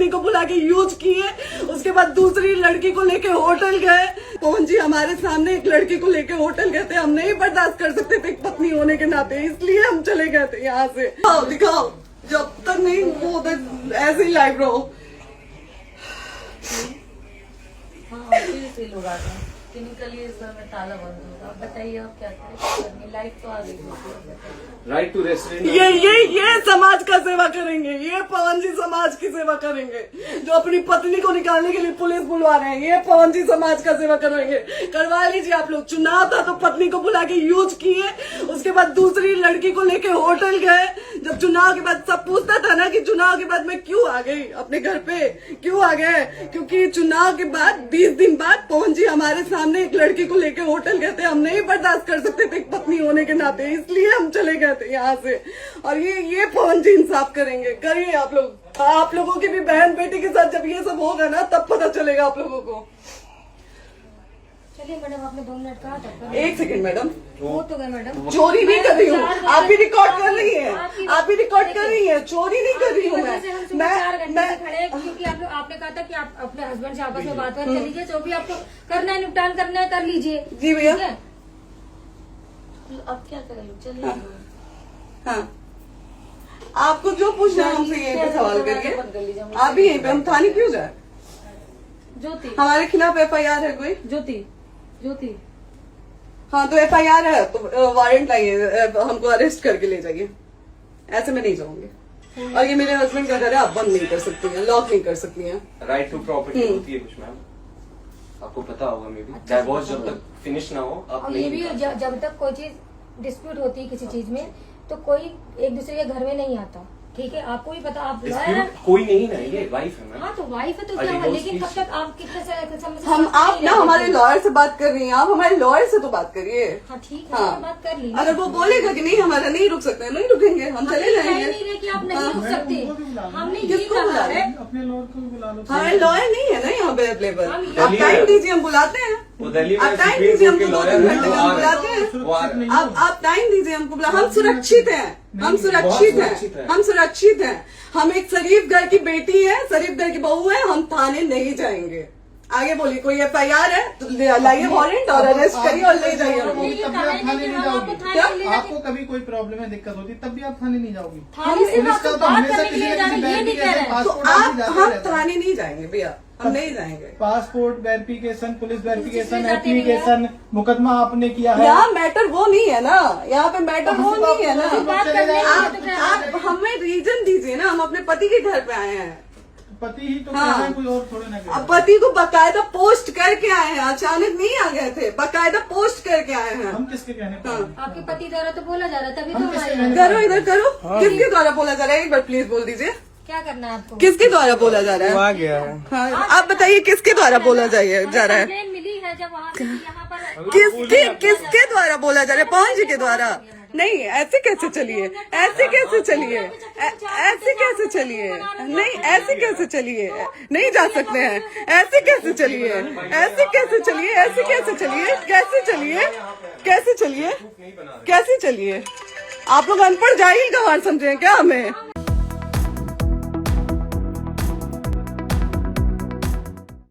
पत्नी को बुला के यूज किए, उसके बाद दूसरी लड़की को लेके होटल गए। पवन जी हमारे सामने एक लड़की को लेके होटल गए थे, हम नहीं बर्दाश्त कर सकते थे एक पत्नी होने के नाते, इसलिए हम चले गए थे यहाँ से। दिखाओ जब तक नहीं वो उधर ऐसे ही लाइव रहो। निकलिए सर में ताला बंद होगा। आप बताइए आप क्या करें, लाइफ तो आ गई। राइट टू रेस्टोरेंट ये समाज का सेवा करेंगे, ये पवन जी समाज की सेवा करेंगे। जो अपनी पत्नी को निकालने के लिए पुलिस बुलवा रहे हैं, ये पवन जी समाज का सेवा करेंगे। करवा लीजिए आप लोग। चुनाव था तो पत्नी को बुला के यूज किए, उसके बाद दूसरी लड़की को लेके होटल गए। जब चुनाव के बाद सब पूछता था ना कि चुनाव के बाद मैं क्यों आ गई अपने घर पे, क्यों आ गए, क्योंकि चुनाव के बाद 20 दिन बाद पवन जी हमारे सामने एक लड़की को लेके होटल गए थे, हम नहीं बर्दाश्त कर सकते थे एक पत्नी होने के नाते, इसलिए हम चले गए थे यहाँ से। और ये पवन जी इंसाफ करेंगे। करिए आप लोग। आप लोगों की भी बहन बेटी के साथ जब ये सब होगा ना तब पता चलेगा आप लोगों को। चलिए मैडम, आपने 2 मिनट कहा था। 1 सेकंड मैडम, वो तो गए मैडम। चोरी नहीं कर रही हूँ, आप भी रिकॉर्ड कर रही है, आप भी रिकॉर्ड कर रही है। चोरी नहीं कर रही हूँ मैं 4 घंटे से खड़े, क्योंकि आपने कहा था कि आप अपने हस्बैंड से आपस में बात कर लीजिए, जो भी आपको करना है निपटान करना है कर लीजिए। जी भैया। अब क्या करें, चलिए। हाँ, आपको जो पूछना है हमसे यहीं पे सवाल करिए। आप भी यहीं पे, हम थाने क्यों जाए? ज्योति, हमारे खिलाफ FIR है कोई? ज्योति हाँ तो FIR है तो वारंट लाइए, हमको अरेस्ट करके ले जाइए। ऐसे में नहीं जाऊंगी। और ये मेरे हस्बैंड का घर है, आप बंद नहीं कर सकती हैं, लॉक नहीं कर सकती हैं। राइट टू प्रॉपर्टी होती है कुछ मैम, आपको पता होगा। मे बी डाइवोर्स जब तक फिनिश ना हो आप और नहीं ये भी जब तक कोई चीज डिस्प्यूट होती है किसी चीज में, तो कोई एक दूसरे के घर में नहीं आता। ठीक है, आपको भी पता, आप कोई नहीं ना, ये वाइफ है मैम। हाँ तो वाइफ है तो क्या हुआ, लेकिन कब तक आप कितने समय हम आप ना हमारे लॉयर से बात कर रही हैं, आप हमारे लॉयर से तो बात करिए। हाँ ठीक है, हाँ। बात कर ली। अगर वो बोलेगा कि नहीं हमारा नहीं रुक सकते, नहीं रुकेंगे, हम चले जाएंगे। नहीं रहे कि आप नहीं रुक सकते, हमने ये किसको कहा बुला है। रहे? अपने लॉयर को बुला लो। हमारे लॉयर नहीं है ना यहाँ पे अवेलेबल। हम आप टाइम दीजिए, हम बुलाते हैं। वो दिल्ली में आप टाइम सुप्रीम दीजिए, कोर्ट के हमको 2 लॉयर घंटे में हम बुलाते हैं। हैं। आप टाइम दीजिए हमको बुला। हम सुरक्षित हैं, हम सुरक्षित हैं, हम सुरक्षित हैं। हम एक शरीफ घर की बेटी है, शरीफ घर की बहू है, हम थाने नहीं जाएंगे। आगे बोलिए, कोई FIR है तो लाइए वारंट और अरेस्ट करिए और ले जाइए हमको। तब भी आप थाने नहीं जाओगी। क्या? आपको कभी कोई प्रॉब्लम है, दिक्कत होती, तब भी आप थाने नहीं जाओगी। थाने से पुलिस आप का तो बात हमेशा करने के किसी लिए न जा रहे किसी हैं, ये नहीं कह रहे हैं। तो हम थाने नहीं जाएंगे भैया, हम नहीं जाएंगे। Passport verification, police verification, application, मुकदमा आपने किया है। यहाँ मैटर वो नहीं है ना, यहाँ पे मैटर वो नहीं है ना। बात करने आप हमें रीजन दीजिए ना, हम अपने पति के घर पे आए हैं। पति ही तो हाँ। कह रहे हैं, कोई और थोड़े ना कह रहे हैं। अब पति को बकायदा पोस्ट करके आए हैं, अचानक नहीं आ गए थे, बकायदा पोस्ट करके आए हैं। हम किसके कहने पर आए? आपके पति द्वारा तो बोला जा रहा है, तभी हम तो किसके हमारे कहने करो इधर करो। किसके द्वारा बोला जा रहा है, एक बार प्लीज बोल दीजिए। क्या करना है आपको। किसके द्वारा बोला जा रहा है? गया है। हाँ, आप बताइए किसके द्वारा बोला जा रहा है? कंप्लेन मिली है जब वहाँ से यहाँ पर किसके द्वारा बोला जा रहा है? पवन जी के द्वारा? नहीं, ऐसे कैसे चलिए, ऐसे कैसे चलिए, ऐसे कैसे चलिए, नहीं ऐसे कैसे चलिए, नहीं जा सकते हैं। ऐसे कैसे चलिए, ऐसे कैसे चलिए, ऐसे कैसे चलिए, कैसे चलिए, कैसे चलिए, कैसे चलिए? आप लोग अनपढ़ जाहिल गंवार समझे क्या हमें?